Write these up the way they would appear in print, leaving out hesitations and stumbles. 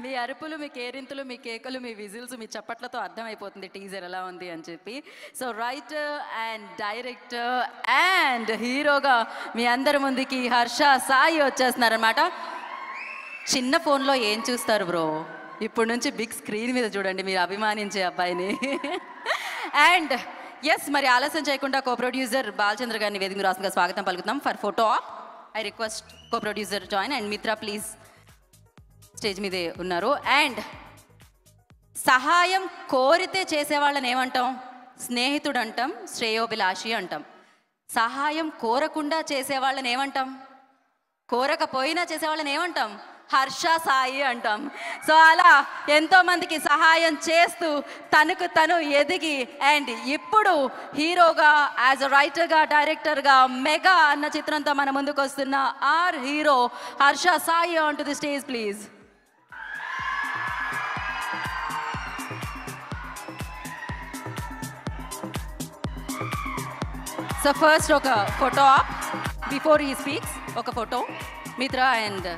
మీ అరుపులు, మీ కేరింతలు, మీ కేకలు, మీ విజిల్స్, మీ చప్పట్లతో అర్థమైపోతుంది టీజర్ ఎలా ఉంది అని చెప్పి. So writer and director and హీరోగా మీ అందరి ముందుకి హర్ష సాయి వచ్చేస్తున్నారనమాట. చిన్న ఫోన్లో ఏం చూస్తారు బ్రో, ఇప్పటి నుంచి బిగ్ స్క్రీన్ మీద చూడండి మీరు అభిమానించే అబ్బాయిని. అండ్ ఎస్, మరి ఆలస్యం చేయకుండా కో ప్రొడ్యూసర్ బాలచంద్ర గారిని వేదిక రాష్ట్రంగా స్వాగతం పలుకుతాం for photo op. I request co producer join and Mitra please stage మీదే ఉన్నారు. అండ్ సహాయం కోరితే చేసేవాళ్ళని ఏమంటాం? స్నేహితుడు అంటాం, శ్రేయోభిలాషి అంటాం. సహాయం కోరకుండా చేసేవాళ్ళని ఏమంటాం? కోరకపోయినా చేసేవాళ్ళని ఏమంటాం? హర్ష సాయి అంటాం. సో అలా ఎంతోమందికి సహాయం చేస్తూ తనకు తను ఎదిగి అండ్ ఇప్పుడు హీరోగా, యాజ్ అ రైటర్గా, డైరెక్టర్గా మెగా అన్న చిత్రంతో మన ముందుకు వస్తున్న our hero Harsha Sai on to the stage please. So first ఒక photo op before he speaks. ఒక ఫోటో మిత్ర అండ్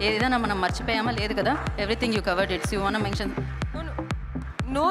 ఏదైనా మనం మర్చిపోయామా? లేదు కదా, everything you covered it's. You want to mention? No.